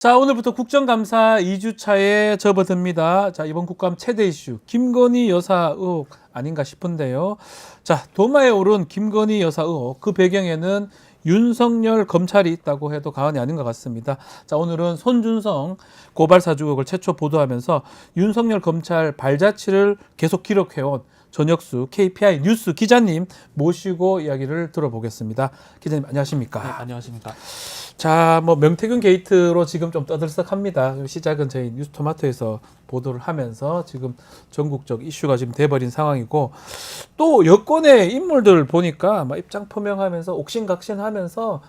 자, 오늘부터 국정감사 2주차에 접어듭니다. 자, 이번 국감 최대 이슈, 김건희 여사 의혹 아닌가 싶은데요. 자, 도마에 오른 김건희 여사 의혹, 그 배경에는 윤석열 검찰이 있다고 해도 과언이 아닌 것 같습니다. 자, 오늘은 손준성 고발사주 의혹을 최초 보도하면서 윤석열 검찰 발자취를 계속 기록해온 전혁수 KPI 뉴스 기자님 모시고 이야기를 들어보겠습니다. 기자님 안녕하십니까? 네, 안녕하십니까? 자, 뭐 명태균 게이트로 지금 좀 떠들썩합니다. 시작은 저희 뉴스토마토에서 보도를 하면서 지금 전국적 이슈가 지금 돼버린 상황이고, 또 여권의 인물들 보니까 막 입장 표명하면서 옥신각신하면서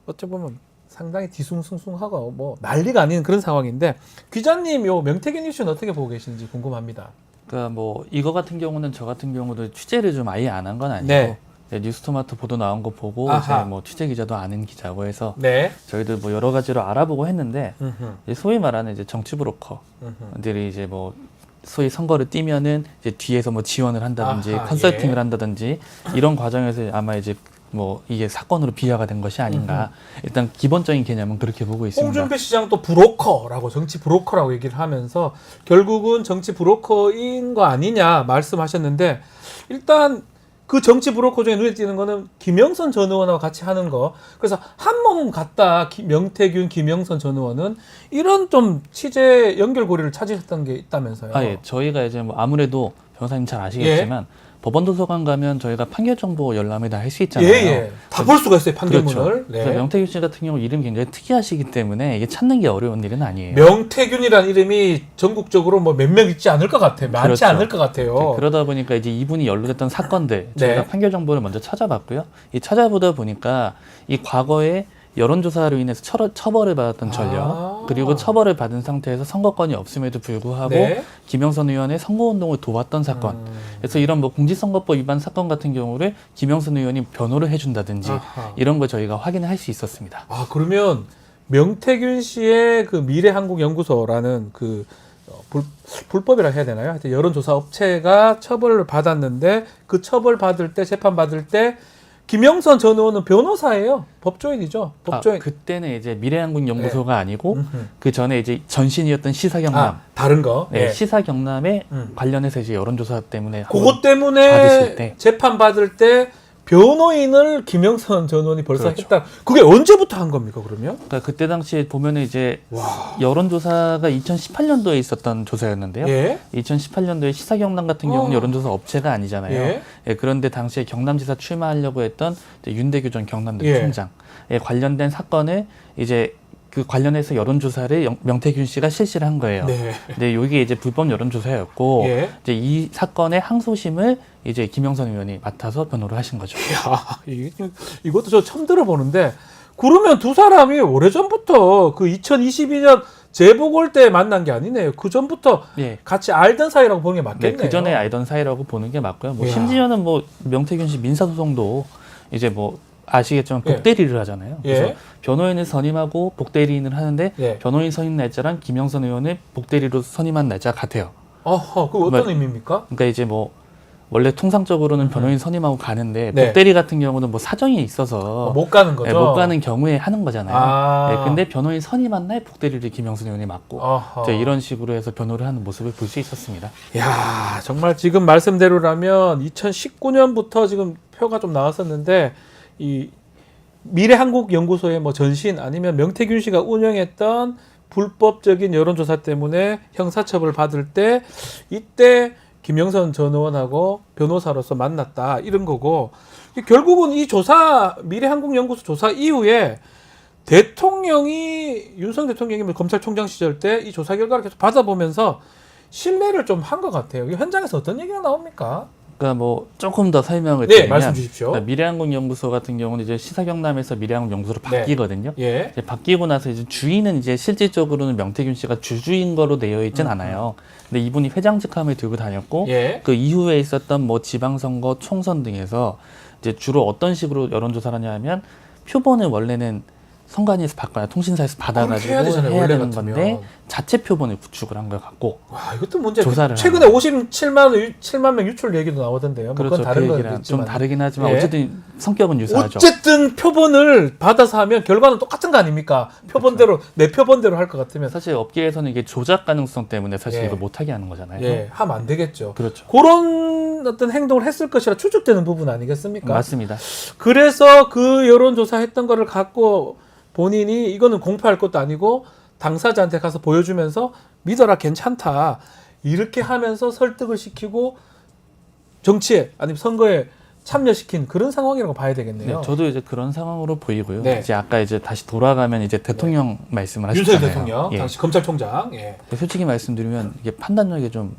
어찌 보면 상당히 뒤숭숭숭하고 뭐 난리가 아닌 그런 상황인데, 기자님 요 명태균 이슈는 어떻게 보고 계시는지 궁금합니다. 그러니까 뭐 이거 같은 경우는 저 같은 경우도 취재를 좀 아예 안 한 건 아니고 네. 뉴스토마토 보도 나온 거 보고 아하. 이제 뭐 취재 기자도 아는 기자고 해서 네. 저희도 뭐 여러 가지로 알아보고 했는데 이제 소위 말하는 이제 정치 음흠. 브로커들이 이제 뭐 소위 선거를 뛰면은 이제 뒤에서 뭐 지원을 한다든지 아하, 컨설팅을 예. 한다든지 이런 과정에서 아마 이제 뭐 이게 사건으로 비화가 된 것이 아닌가. 일단 기본적인 개념은 그렇게 보고 있습니다. 홍준표 시장 또 브로커라고, 정치 브로커라고 얘기를 하면서 결국은 정치 브로커인 거 아니냐 말씀하셨는데, 일단 그 정치 브로커 중에 눈에 띄는 거는 김영선 전 의원하고 같이 하는 거. 그래서 한 몸 같다. 명태균, 김영선 전 의원은 이런 좀 취재 연결고리를 찾으셨던 게 있다면서요. 아, 예. 저희가 이제 뭐 아무래도 변호사님 잘 아시겠지만 법원 도서관 가면 저희가 판결 정보 열람을 다 할 수 있잖아요. 예. 다 볼 수가 있어요, 판결문을. 그렇죠. 네. 그래서 명태균 씨 같은 경우 이름이 굉장히 특이하시기 때문에 이게 찾는 게 어려운 일은 아니에요. 명태균이라는 이름이 전국적으로 뭐 몇 명 있지 않을 것 같아요. 많지 그렇죠. 않을 것 같아요. 네, 그러다 보니까 이제 이분이 연루됐던 사건들 저희가 네. 판결 정보를 먼저 찾아봤고요. 이 찾아보다 보니까 이 과거에 여론조사로 인해서 처벌을 받았던 전력, 그리고 처벌을 받은 상태에서 선거권이 없음에도 불구하고 네. 김영선 의원의 선거운동을 도왔던 사건. 그래서 이런 뭐 공직선거법 위반 사건 같은 경우를 김영선 의원이 변호를 해준다든지 아하. 이런 걸 저희가 확인을 할 수 있었습니다. 아, 그러면 명태균 씨의 그 미래한국연구소라는 그 불법이라 해야 되나요? 하여튼 여론조사 업체가 처벌을 받았는데, 그 처벌 받을 때, 재판 받을 때 김영선 전 의원은 변호사예요. 법조인이죠. 법조인. 그때는 이제 미래한국연구소가 아니고 음흠. 그 전에 이제 전신이었던 시사경남. 아, 다른 거. 네, 예. 시사경남에 음. 관련해서 이제 여론조사 때문에 그것 받으실 때문에 때. 재판 받을 때 변호인을 김영선 전 의원이 벌써 그렇죠. 했다. 그게 언제부터 한 겁니까, 그러면? 그러니까 그때 당시에 보면은 이제 와. 여론조사가 2018년도에 있었던 조사였는데요. 예. 2018년도에 시사경남 같은 경우는 여론조사 업체가 아니잖아요. 예. 예, 그런데 당시에 경남지사 출마하려고 했던 이제 윤대규 전 경남도 예. 총장에 관련된 사건을 이제 그 관련해서 여론조사를 명태균 씨가 실시를 한 거예요. 네. 근데 이게 이제 불법 여론조사였고 예. 이제 이 사건의 항소심을 이제 김영선 의원이 맡아서 변호를 하신 거죠. 야, 이것도 저 처음 들어보는데, 그러면 두 사람이 오래전부터 그 2022년 재보궐 때 만난 게 아니네요. 그 전부터 예. 같이 알던 사이라고 보는 게 네, 맞겠네요. 그 전에 알던 사이라고 보는 게 맞고요. 뭐 이야. 심지어는 뭐 명태균 씨 민사소송도 이제 뭐 아시겠지만 복대리를 하잖아요. 예. 그래서 변호인을 선임하고 복대리인을 하는데 예. 변호인 선임 날짜랑 김영선 의원을 복대리로 선임한 날짜가 같아요. 어허, 그거 어떤 뭐, 의미입니까? 그러니까 이제 뭐 원래 통상적으로는 변호인 선임하고 가는데 네. 복대리 같은 경우는 뭐 사정이 있어서 못 가는 거죠. 예, 못 가는 경우에 하는 거잖아요. 아. 예, 근데 변호인 선임한 날 복대리를 김영선 의원이 맡고 어허. 이제 이런 식으로 해서 변호를 하는 모습을 볼 수 있었습니다. 야, 정말 지금 말씀대로라면 2019년부터 지금 표가 좀 나왔었는데, 이 미래한국연구소의 뭐 전신 아니면 명태균 씨가 운영했던 불법적인 여론조사 때문에 형사처벌 받을 때, 이때 김영선 전 의원하고 변호사로서 만났다, 이런 거고, 결국은 이 조사, 미래한국연구소 조사 이후에 대통령이, 윤석열 대통령이 검찰총장 시절 때 이 조사 결과를 계속 받아보면서 신뢰를 좀 한 것 같아요. 이 현장에서 어떤 얘기가 나옵니까? 그러니까 뭐 조금 더 설명을 네, 드리면 말씀 주십시오. 그러니까 미래한국연구소 같은 경우는 이제 시사경남에서 미래한국연구소로 네. 바뀌거든요. 예. 이제 바뀌고 나서 이제 주인은 이제 실질적으로는 명태균 씨가 주주인 거로 되어 있진 않아요. 근데 이분이 회장직함을 들고 다녔고 예. 그 이후에 있었던 뭐 지방선거, 총선 등에서 이제 주로 어떤 식으로 여론조사를 하냐 하면 표본을 원래는 선관위에서 받거나 통신사에서 받아가지고 해야 되잖아요, 해야 원래 되는 같으면. 건데 자체 표본을 구축을 한 것 같고 와, 이것도 문제. 조사를 최근에 57만 명 유출 얘기도 나오던데요. 뭐 그렇죠. 그건 다른 그 건 얘기랑 좀 있지만. 다르긴 하지만 예. 어쨌든 성격은 유사하죠. 어쨌든 표본을 받아서 하면 결과는 똑같은 거 아닙니까? 표본대로 내 표본대로 할 것 같으면 사실 업계에서는 이게 조작 가능성 때문에 사실 예. 이걸 못하게 하는 거잖아요. 예, 하면 안 되겠죠. 그렇죠. 그런 어떤 행동을 했을 것이라 추측되는 부분 아니겠습니까? 맞습니다. 그래서 그 여론조사 했던 거를 갖고 본인이 이거는 공표할 것도 아니고 당사자한테 가서 보여주면서 믿어라 괜찮다 이렇게 하면서 설득을 시키고 정치에 아니면 선거에 참여시킨 그런 상황이라고 봐야 되겠네요. 네, 저도 이제 그런 상황으로 보이고요. 네. 이제 아까 이제 다시 돌아가면 이제 대통령 말씀을 윤석열 하셨잖아요. 대통령 예. 당시 검찰총장. 예. 솔직히 말씀드리면 이게 판단력에 좀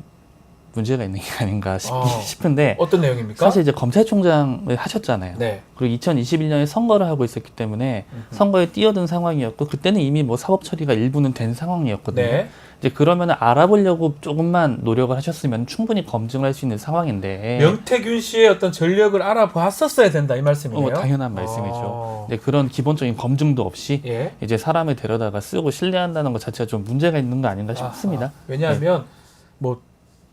문제가 있는 게 아닌가 아. 싶은데 어떤 내용입니까? 사실 이제 검찰총장을 하셨잖아요. 네. 그리고 2021년에 선거를 하고 있었기 때문에 선거에 뛰어든 상황이었고 그때는 이미 뭐 사법 처리가 일부는 된 상황이었거든요. 네. 이제 그러면 알아보려고 조금만 노력을 하셨으면 충분히 검증을 할 수 있는 상황인데 명태균 씨의 어떤 전력을 알아봤었어야 된다 이 말씀이네요. 당연한 말씀이죠. 아. 이제 그런 기본적인 검증도 없이 예. 이제 사람을 데려다가 쓰고 신뢰한다는 것 자체가 좀 문제가 있는 거 아닌가 싶습니다. 아하. 왜냐하면 뭐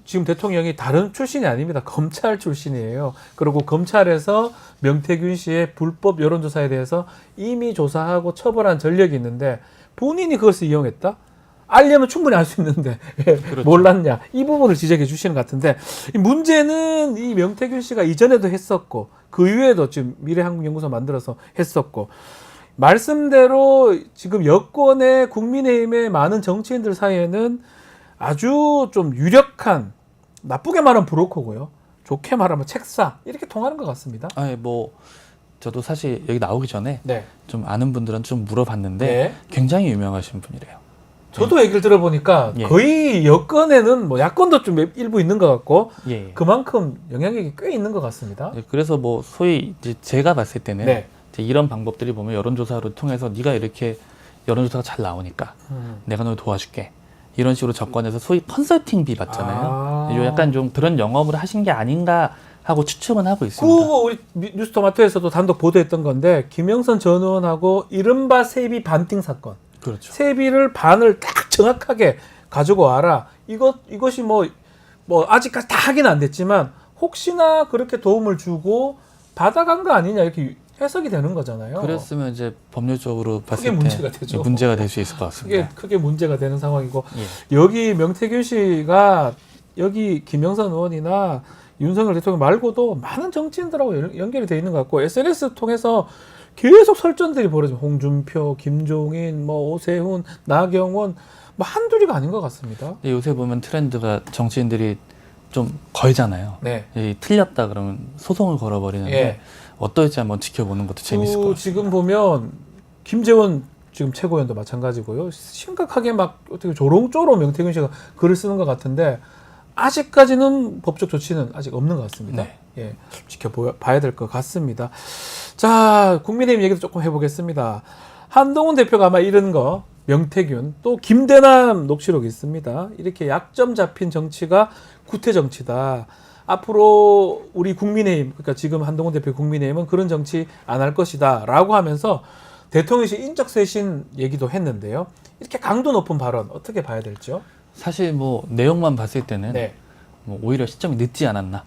지금 대통령이 다른 출신이 아닙니다. 검찰 출신이에요. 그리고 검찰에서 명태균 씨의 불법 여론조사에 대해서 이미 조사하고 처벌한 전력이 있는데 본인이 그것을 이용했다? 알려면 충분히 알 수 있는데 왜 그렇죠. 몰랐냐? 이 부분을 지적해 주시는 것 같은데 이 문제는 이 명태균 씨가 이전에도 했었고 그 이후에도 지금 미래한국연구소 만들어서 했었고 말씀대로 지금 여권의 국민의힘의 많은 정치인들 사이에는 아주 좀 유력한 나쁘게 말하면 브로커고요. 좋게 말하면 책사 이렇게 통하는 것 같습니다. 아니 뭐 저도 사실 여기 나오기 전에 네. 좀 아는 분들은 좀 물어봤는데 네. 굉장히 유명하신 분이래요. 저도 얘기를 들어보니까 예. 거의 여권에는 뭐 야권도 좀 일부 있는 것 같고 예. 그만큼 영향력이 꽤 있는 것 같습니다. 네, 그래서 뭐 소위 이제 제가 봤을 때는 네. 이제 이런 방법들이 보면 여론조사를 통해서 네가 이렇게 여론조사가 잘 나오니까 내가 널 도와줄게. 이런 식으로 접근해서 소위 컨설팅비 받잖아요. 요 약간 좀 그런 영업을 하신 게 아닌가 하고 추측은 하고 있습니다. 그 우리 뉴스토마토에서도 단독 보도했던 건데 김영선 전 의원하고 이른바 세비 반띵 사건. 그렇죠. 세비를 반을 딱 정확하게 가지고 와라. 이것이 뭐 아직까지 다 확인 안 됐지만 혹시나 그렇게 도움을 주고 받아간 거 아니냐 이렇게 해석이 되는 거잖아요. 그랬으면 이제 법률적으로 봤을 그게 때 문제가 되죠. 문제가 될 수 있을 것 같습니다. 크게 문제가 되는 상황이고 예. 여기 명태균 씨가 여기 김영선 의원이나 윤석열 대통령 말고도 많은 정치인들하고 연결이 돼 있는 것 같고 SNS 통해서 계속 설전들이 벌어지고 홍준표, 김종인, 뭐 오세훈, 나경원 뭐 한둘이가 아닌 것 같습니다. 근데 요새 보면 트렌드가 정치인들이 좀 걸잖아요. 네. 틀렸다 그러면 소송을 걸어버리는데 예. 어떨지 한번 지켜보는 것도 재밌을 것 같아요. 지금 보면 김재원 지금 최고위원도 마찬가지고요. 심각하게 막 어떻게 조롱조롱 명태균 씨가 글을 쓰는 것 같은데 아직까지는 법적 조치는 아직 없는 것 같습니다. 네. 예, 지켜봐야 될 것 같습니다. 자, 국민의힘 얘기도 조금 해보겠습니다. 한동훈 대표가 아마 이런 거 명태균 또 김대남 녹취록이 있습니다. 이렇게 약점 잡힌 정치가 구태 정치다. 앞으로 우리 국민의힘, 그러니까 지금 한동훈 대표 국민의힘은 그런 정치 안 할 것이다 라고 하면서 대통령실 인적 쇄신 얘기도 했는데요. 이렇게 강도 높은 발언 어떻게 봐야 될지요? 사실 뭐 내용만 봤을 때는 네. 뭐 오히려 시점이 늦지 않았나.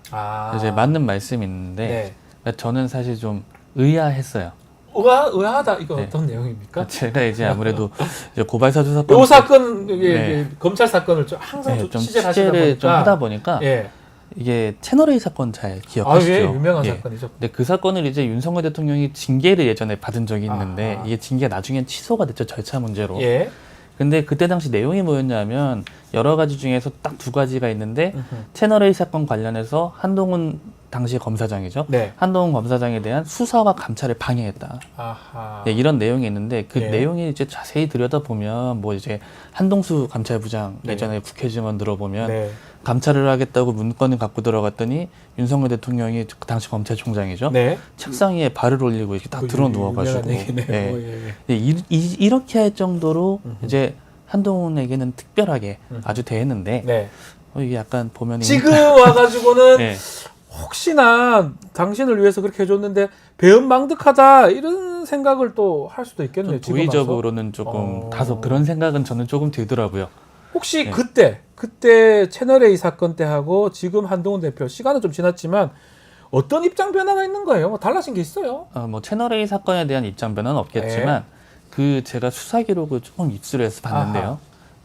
이제 맞는 말씀이 있는데 네. 저는 사실 좀 의아했어요. 의아하다. 이거 네. 어떤 내용입니까? 제가 이제 아무래도 이제 고발사주 사건, 요 사건, 네. 검찰 사건을 좀 항상 좀 취재를 취재를 좀 하다 보니까 예. 이게 채널A 사건 잘 아, 기억하시죠? 예, 유명한 예. 사건이죠. 근데 그 사건을 이제 윤석열 대통령이 징계를 예전에 받은 적이 있는데 아하. 이게 징계가 나중엔 취소가 됐죠, 절차 문제로. 예. 근데 그때 당시 내용이 뭐였냐면 여러 가지 중에서 딱 두 가지가 있는데 채널A 사건 관련해서 한동훈 당시 검사장이죠. 네. 한동훈 검사장에 대한 수사와 감찰을 방해했다. 아하. 네, 이런 내용이 있는데 그 예. 내용이 이제 자세히 들여다보면 뭐 이제 한동수 감찰부장 네. 예전에 국회 증언 들어보면 네. 감찰을 하겠다고 문건을 갖고 들어갔더니 윤석열 대통령이 그 당시 검찰총장이죠. 네. 책상 위에 발을 올리고 이렇게 딱 그 들어 누워가지고 유명한 얘기네요. 예. 예, 예. 네, 이렇게 할 정도로 이제 한동훈에게는 특별하게 아주 대했는데 네. 이게 약간 보면 지금 와가지고는 네. 혹시나 당신을 위해서 그렇게 해줬는데 배은망덕하다 이런 생각을 또 할 수도 있겠네요. 좀 지금 와서. 도의적으로는 조금 다소 그런 생각은 저는 조금 들더라고요. 혹시 네. 그때 채널A 사건 때 하고 지금 한동훈 대표 시간은 좀 지났지만 어떤 입장 변화가 있는 거예요? 뭐 달라진 게 있어요? 뭐 채널A 사건에 대한 입장 변화는 없겠지만 그 제가 수사 기록을 조금 입수해서 봤는데요. 아하.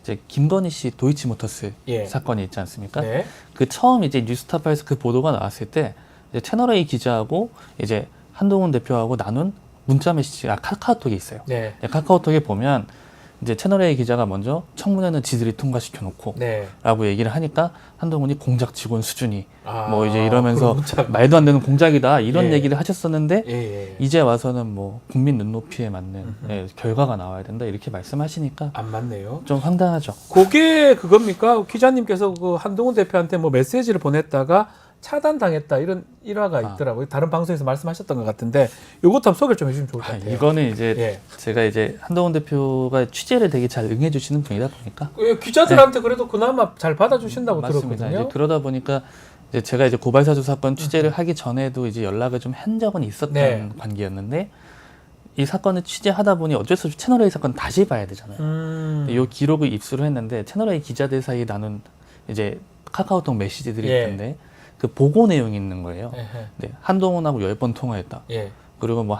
이제 김건희 씨 도이치모터스 예. 사건이 있지 않습니까? 네. 그 처음 이제 뉴스타파에서 그 보도가 나왔을 때 이제 채널A 기자하고 이제 한동훈 대표하고 나눈 문자 메시지가 카카오톡에 있어요. 네. 카카오톡에 보면 이제 채널A 기자가 먼저 청문회는 지들이 통과시켜 놓고 네. 라고 얘기를 하니까 한동훈이 공작 직원 수준이 아, 뭐 이제 이러면서 그런 문자가. 말도 안 되는 공작이다 이런 예. 얘기를 하셨었는데 예, 예. 이제 와서는 뭐 국민 눈높이에 맞는 결과가 나와야 된다 이렇게 말씀하시니까 안 맞네요. 좀 황당하죠. 그게 그겁니까? 기자님께서 그 한동훈 대표한테 뭐 메시지를 보냈다가 차단당했다 이런 일화가 있더라고요. 다른 방송에서 말씀하셨던 것 같은데 이것도 한번 소개를 좀 해주시면 좋을 것 같아요. 이거는 이제 예. 제가 이제 한동훈 대표가 취재를 되게 잘 응해주시는 분이다 보니까 기자들한테 그래도 그나마 잘 받아주신다고 맞습니다. 들었거든요. 이제 그러다 보니까 이제 제가 이제 고발사주 사건 취재를 하기 전에도 이제 연락을 좀 한 적은 있었던 네. 관계였는데 이 사건을 취재하다 보니 어쩔 수 없이 채널A 사건 다시 봐야 되잖아요. 이 기록을 입수를 했는데 채널A 기자들 사이에 나눈 이제 카카오톡 메시지들이 예. 있는데 그 보고 내용이 있는 거예요. 에헤. 네, 한동훈하고 10번 통화했다. 예. 그리고 뭐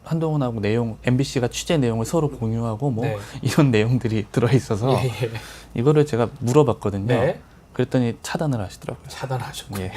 한동훈하고 내용 MBC가 취재 내용을 서로 공유하고 뭐 네. 이런 내용들이 들어 있어서 예, 예. 이거를 제가 물어봤거든요. 네. 그랬더니 차단을 하시더라고요. 차단하셨군요. 예.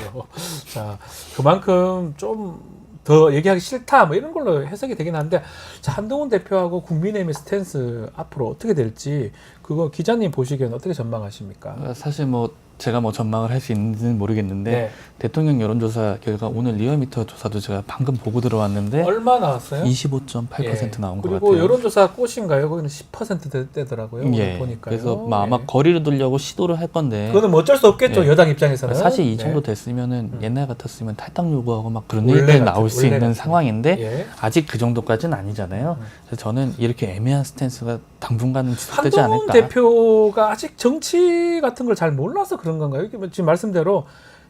자, 그만큼 좀 더 얘기하기 싫다 뭐 이런 걸로 해석이 되긴 한데 자, 한동훈 대표하고 국민의힘의 스탠스 앞으로 어떻게 될지 그거 기자님 보시기에는 어떻게 전망하십니까? 사실 뭐 제가 뭐 전망을 할 수 있는지는 모르겠는데 네. 대통령 여론조사 결과 오늘 리얼미터 조사도 제가 방금 보고 들어왔는데 얼마 나왔어요? 25.8% 예. 나온 것 그리고 같아요. 여론조사 꽃인가요? 거기는 10% 되더라고요. 오늘 예. 보니까요. 그래서 뭐 아마 예. 거리를 두려고 시도를 할 건데 그거는 뭐 어쩔 수 없겠죠. 예. 여당 입장에서는. 사실 이 네. 정도 됐으면은 옛날 같았으면 탈당 요구하고 막 그런 원래 얘기가 같은- 나올 수 원래 있는 같은. 상황인데 예. 아직 그 정도까지는 아니잖아요. 그래서 저는 이렇게 애매한 스탠스가 당분간은 지속되지 한동훈 않을까. 대표가 아직 정치 같은 걸 잘 몰라서 그런 건가요? 이게 뭐 지금 말씀대로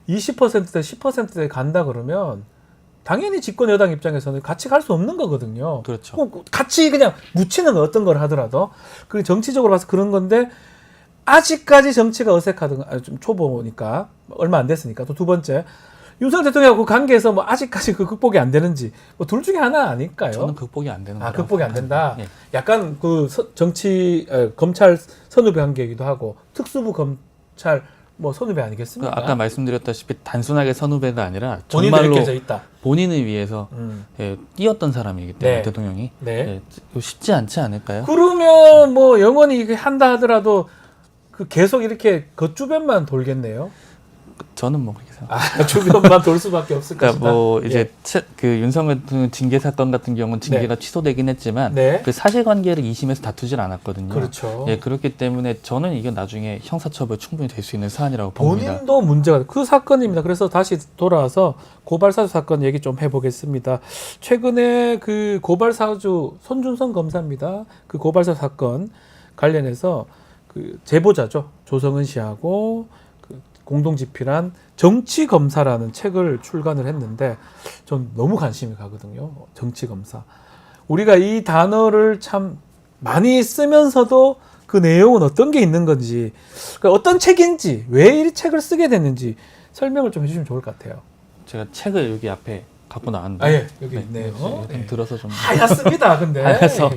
20%대 10%대 간다 그러면 당연히 집권 여당 입장에서는 같이 갈 수 없는 거거든요. 그렇죠. 꼭 같이 그냥 묻히는 거 어떤 걸 하더라도 그 정치적으로 봐서 그런 건데 아직까지 정치가 어색하든 좀 초보니까 얼마 안 됐으니까 또 두 번째 윤석열 대통령하고 그 관계에서 뭐 아직까지 그 극복이 안 되는지 뭐 둘 중에 하나 아닐까요? 저는 극복이 안 되는 거라고 극복이 안 된다. 예. 약간 그 검찰 선후배 관계이기도 하고 특수부 검찰 뭐 선후배 아니겠습니까? 아까 말씀드렸다시피 단순하게 선후배가 아니라 본인도 정말로 느껴져 있다. 본인을 위해서 뛰었던 사람이기 때문에 네. 대통령이 네. 예, 이거 쉽지 않지 않을까요? 그러면 뭐 영원히 이게 한다 하더라도 그 계속 이렇게 겉주변만 돌겠네요. 저는 뭐 그렇게 생각합니다. 주변만 돌 수밖에 없을 그러니까 것이다. 뭐 이제 그 윤석열 대통령 징계 사건 같은 경우는 징계가 취소되긴 했지만 네. 그 사실관계를 2심에서 다투질 않았거든요. 그렇죠. 예, 그렇기 때문에 저는 이게 나중에 형사처벌 충분히 될 수 있는 사안이라고 봅니다. 본인도 문제가 그 사건입니다. 그래서 다시 돌아와서 고발사주 사건 얘기 좀 해보겠습니다. 최근에 그 고발사주 손준성 검사입니다. 그 고발사주 사건 관련해서 그 제보자죠 조성은 씨하고 그 공동 집필한 정치 검사라는 책을 출간을 했는데 전 너무 관심이 가거든요. 정치 검사. 우리가 이 단어를 참 많이 쓰면서도 그 내용은 어떤 게 있는 건지, 그러니까 어떤 책인지, 왜 이 책을 쓰게 됐는지 설명을 좀 해주시면 좋을 것 같아요. 제가 책을 여기 앞에 갖고 나왔는데 아, 예, 여기 있네요. 좀 예. 들어서 좀 하얗습니다, 근데. 하얘서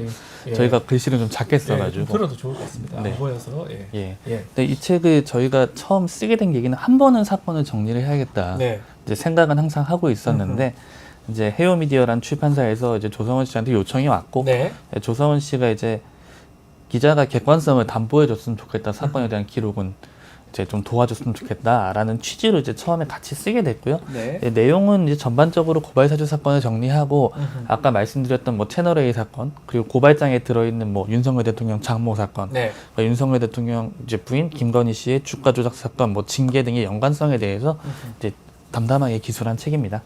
예. 저희가 글씨를 좀 작게 예, 써가지고 좀 들어도 좋을 것 같습니다. 네. 안 보여서. 예. 예. 예. 근데 이 책을 저희가 처음 쓰게 된 계기는 한 번은 사건을 정리를 해야겠다. 네. 이제 생각은 항상 하고 있었는데 이제 헤어미디어란 출판사에서 이제 조성원 씨한테 요청이 왔고 네. 조성원 씨가 이제 기자가 객관성을 담보해줬으면 좋겠다. 사건에 대한 기록은 이제 좀 도와줬으면 좋겠다라는 취지로 이제 처음에 같이 쓰게 됐고요. 네. 내용은 이제 전반적으로 고발사주 사건을 정리하고 아까 말씀드렸던 뭐 채널A 사건 그리고 고발장에 들어있는 뭐 윤석열 대통령 장모 사건, 네. 윤석열 대통령 이제 부인 김건희 씨의 주가 조작 사건, 뭐 징계 등의 연관성에 대해서 이제 담담하게 기술한 책입니다.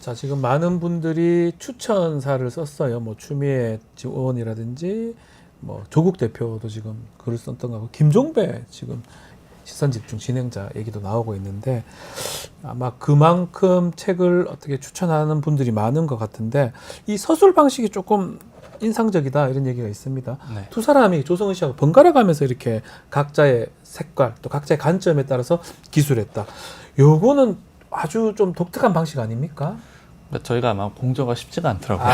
자, 지금 많은 분들이 추천사를 썼어요. 뭐 추미애 의원이라든지 뭐 조국 대표도 지금 글을 썼던 거고 김종배 지금 시선집중 진행자 얘기도 나오고 있는데 아마 그만큼 책을 어떻게 추천하는 분들이 많은 것 같은데 이 서술 방식이 조금 인상적이다 이런 얘기가 있습니다. 네. 두 사람이 조성은 씨하고 번갈아 가면서 이렇게 각자의 색깔 또 각자의 관점에 따라서 기술했다. 요거는 아주 좀 독특한 방식 아닙니까? 그러니까 저희가 아마 공저가 쉽지가 않더라고요.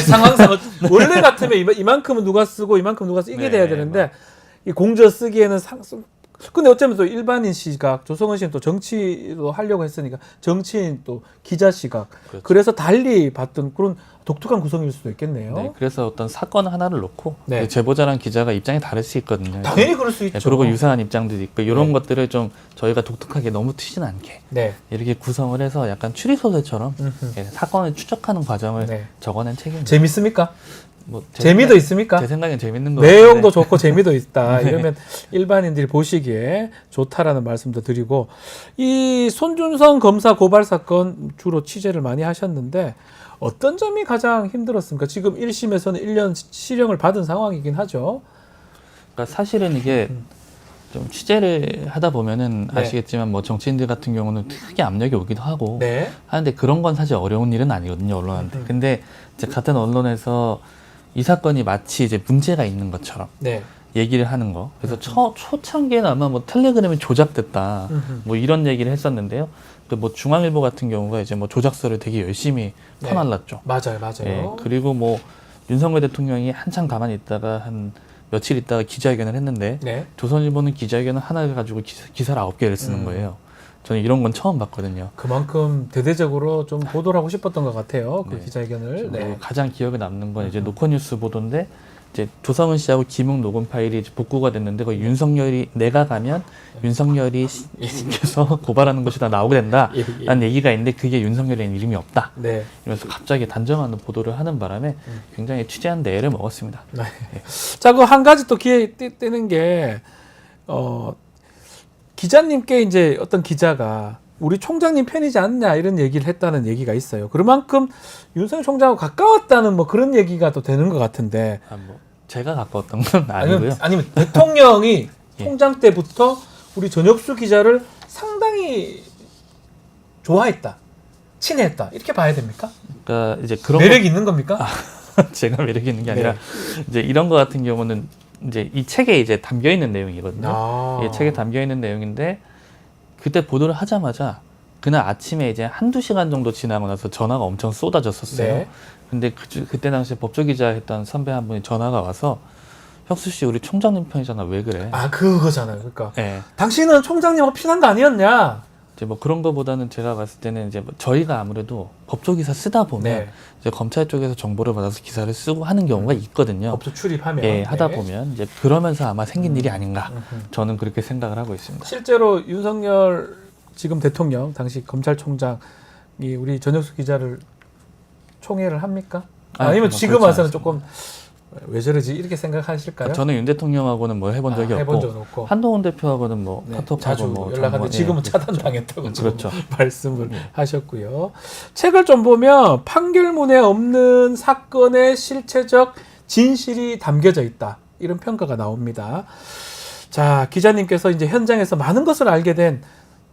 상황상 원래 같으면 이만큼은 누가 쓰고 이만큼은 누가 쓰고 이게 네, 돼야 되는데 이 공저 쓰기에는 근데 어쩌면 또 일반인 시각, 조성은 씨는 또 정치로 하려고 했으니까 정치인 또 기자 시각, 그렇죠. 그래서 달리 봤던 그런 독특한 구성일 수도 있겠네요. 네, 그래서 어떤 사건 하나를 놓고 네. 그 제보자랑 기자가 입장이 다를 수 있거든요. 당연히 그럴 수 있죠. 네, 그리고 유사한 입장들도 있고 이런 네. 것들을 좀 저희가 독특하게 너무 튀진 않게 네. 이렇게 구성을 해서 약간 추리소설처럼 사건을 추적하는 과정을 네. 적어낸 책입니다. 재밌습니까? 뭐 재미도 있습니까? 제 생각엔 재밌는 거 내용도 좋고 재미도 있다. 네. 이러면 일반인들이 보시기에 좋다라는 말씀도 드리고 이 손준성 검사 고발 사건 주로 취재를 많이 하셨는데 어떤 점이 가장 힘들었습니까? 지금 1심에서는 1년 실형을 받은 상황이긴 하죠. 그러니까 사실은 이게 좀 취재를 하다 보면은 네. 아시겠지만 뭐 정치인들 같은 경우는 크게 압력이 오기도 하고 네. 하는데 그런 건 사실 어려운 일은 아니거든요, 언론한테. 근데 이제 같은 언론에서 이 사건이 마치 이제 문제가 있는 것처럼 네. 얘기를 하는 거. 그래서 초창기에는 아마 뭐 텔레그램이 조작됐다. 뭐 이런 얘기를 했었는데요. 그 뭐 중앙일보 같은 경우가 이제 뭐 조작서를 되게 열심히 네. 퍼날랐죠. 맞아요. 예, 그리고 뭐 윤석열 대통령이 한참 가만히 있다가 한 며칠 있다가 기자회견을 했는데 네. 조선일보는 기자회견을 하나 가지고 기사를 9개를 쓰는 거예요. 저는 이런 건 처음 봤거든요. 그만큼 대대적으로 좀 보도를 하고 싶었던 것 같아요. 그 네. 기자회견을. 그리고 네. 가장 기억에 남는 건 이제 노컷뉴스 보도인데 이제 조성은 씨하고 김웅 녹음 파일이 이제 복구가 됐는데 그 윤석열이 내가 가면 윤석열이 시켜서 고발하는 것이 다 나오게 된다라는 얘기가 있는데 그게 윤석열이라는 이름이 없다. 네. 이러면서 갑자기 단정하는 보도를 하는 바람에 굉장히 취재하는데 애를 먹었습니다. 네. 자, 그 한 가지 또 기회 뜨는 게 기자님께 이제 어떤 기자가 우리 총장님 편이지 않냐 이런 얘기를 했다는 얘기가 있어요. 그만큼 윤석열 총장하고 가까웠다는 뭐 그런 얘기가 또 되는 것 같은데. 뭐 제가 가까웠던 건 아니고요. 아니면 대통령이 예. 총장 때부터 우리 전혁수 기자를 상당히 좋아했다, 친했다 이렇게 봐야 됩니까? 그러니까 이제 그런 매력이 있는 겁니까? 제가 매력이 있는 게 아니라 네. 이제 이런 거 같은 경우는 이제 이 책에 이제 담겨 있는 내용이거든요. 아. 이 책에 담겨 있는 내용인데 그때 보도를 하자마자 그날 아침에 이제 한두 시간 정도 지나고 나서 전화가 엄청 쏟아졌었어요. 네. 근데 그때 당시에 법조기자 했던 선배 한 분이 전화가 와서 혁수 씨 우리 총장님 편이잖아 왜 그래? 아 그거잖아요. 그러니까 네. 당신은 총장님하고 친한 거 아니었냐? 이제 뭐 그런 거보다는 제가 봤을 때는 이제 뭐 저희가 아무래도 법조기사 쓰다 보면 네. 이제 검찰 쪽에서 정보를 받아서 기사를 쓰고 하는 경우가 있거든요. 법조 출입하면 예, 하다 네. 보면 이제 그러면서 아마 생긴 일이 아닌가 저는 그렇게 생각을 하고 있습니다. 실제로 윤석열 지금 대통령 당시 검찰총장이 우리 전혁수 기자를 총애를 합니까? 아니면 뭐 지금 그렇지 와서는 않습니다. 조금 왜 저러지 이렇게 생각하실까요? 저는 윤 대통령하고는 뭐 해본 적이 해본 없고 적은 없고 한동훈 대표하고는 뭐 네, 카톡하고 자주 뭐 연락하는데 정보- 지금은 예. 차단당했다고 지금 그렇죠. 말씀을 하셨고요. 책을 좀 보면 판결문에 없는 사건의 실체적 진실이 담겨져 있다. 이런 평가가 나옵니다. 자, 기자님께서 이제 현장에서 많은 것을 알게 된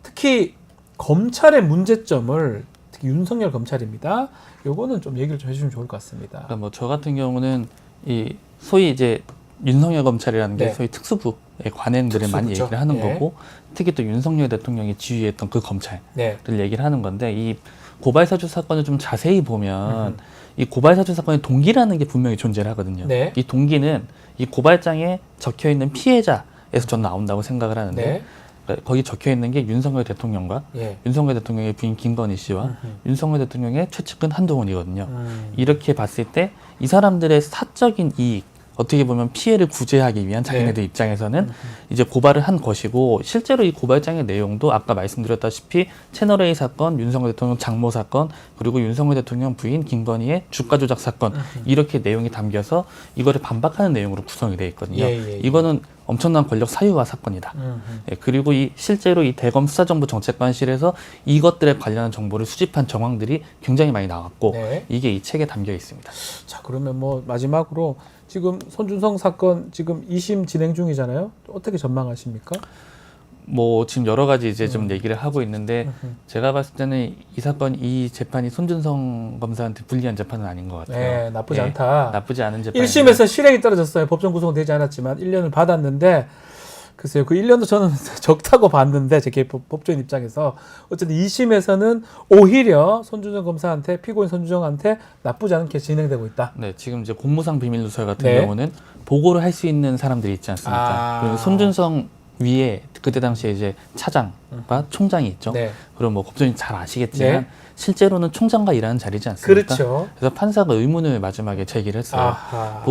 특히 검찰의 문제점을 특히 윤석열 검찰입니다. 요거는 좀 얘기를 좀 해주시면 좋을 것 같습니다. 그러니까 뭐 저 같은 경우는 이 소위 이제 윤석열 검찰이라는 게 네. 소위 특수부의 관행들을 많이 특수부죠. 얘기를 하는 예. 거고 특히 또 윤석열 대통령이 지휘했던 그 검찰을 네. 얘기를 하는 건데 이 고발사주 사건을 좀 자세히 보면 이 고발사주 사건의 동기라는 게 분명히 존재를 하거든요. 네. 이 동기는 이 고발장에 적혀 있는 피해자에서 전 나온다고 생각을 하는데 네. 그러니까 거기 적혀 있는 게 윤석열 대통령과 예. 윤석열 대통령의 부인 김건희 씨와 윤석열 대통령의 최측근 한동훈이거든요. 이렇게 봤을 때 이 사람들의 사적인 이익 어떻게 보면 피해를 구제하기 위한 자기네들 네. 입장에서는 이제 고발을 한 것이고 실제로 이 고발장의 내용도 아까 말씀드렸다시피 채널A 사건, 윤석열 대통령 장모 사건 그리고 윤석열 대통령 부인 김건희의 주가 조작 사건 이렇게 내용이 담겨서 이거를 반박하는 내용으로 구성이 되어 있거든요. 예. 이거는 엄청난 권력 사유화 사건이다. 예, 그리고 실제로 이 대검 수사정보 정책관실에서 이것들에 관련한 정보를 수집한 정황들이 굉장히 많이 나왔고 네. 이게 이 책에 담겨 있습니다. 자, 그러면 뭐 마지막으로 지금 손준성 사건 지금 2심 진행 중이잖아요. 어떻게 전망하십니까? 뭐 지금 여러 가지 이제 좀 얘기를 하고 있는데 제가 봤을 때는 이 재판이 손준성 검사한테 불리한 재판은 아닌 것 같아요. 네, 나쁘지 예, 않다. 나쁘지 않은 재판. 1심에서 실형이 떨어졌어요. 법정 구속되지 않았지만 1년을 받았는데 글쎄요. 그 1년도 저는 적다고 봤는데 제 개인 법조인 입장에서 어쨌든 2심에서는 오히려 손준성 검사한테 피고인 손준성한테 나쁘지 않게 진행되고 있다. 네, 지금 이제 공무상 비밀 누설 같은 네. 경우는 보고를 할 수 있는 사람들이 있지 않습니까? 그리고 손준성 위에 그때 당시에 이제 차장과 총장이 있죠. 네. 그럼 뭐 법조인 잘 아시겠지만 네. 실제로는 총장과 일하는 자리지 않습니까? 그렇죠. 그래서 판사가 의문을 마지막에 제기를 했어요. 아하.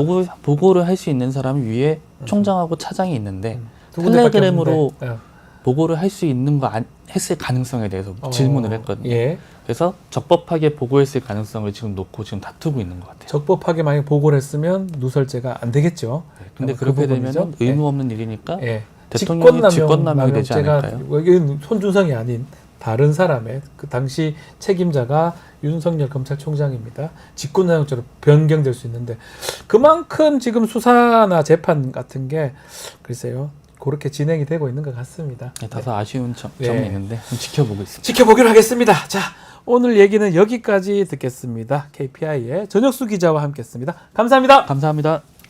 보고를 할 수 있는 사람이 위에 총장하고 차장이 있는데 두 군데밖에 텔레그램으로 없는데. 보고를 할 수 있는 거 했을 가능성에 대해서 질문을 했거든요. 예. 그래서 적법하게 보고했을 가능성을 지금 놓고 지금 다투고 있는 것 같아요. 적법하게 만약 보고를 했으면 누설죄가 안 되겠죠. 근데 그 그렇게 부분이죠. 되면 의무 없는 일이니까 예. 대통령이 직권남용이 되지 않을까요? 여기는 손준성이 아닌 다른 사람의 그 당시 책임자가 윤석열 검찰총장입니다. 직권남용죄로 변경될 수 있는데 그만큼 지금 수사나 재판 같은 게 글쎄요. 그렇게 진행이 되고 있는 것 같습니다. 네, 다소 아쉬운 점이 네. 있는데 좀 지켜보고 있습니다. 지켜보기로 하겠습니다. 자, 오늘 얘기는 여기까지 듣겠습니다. KPI의 전혁수 기자와 함께했습니다. 감사합니다. 감사합니다.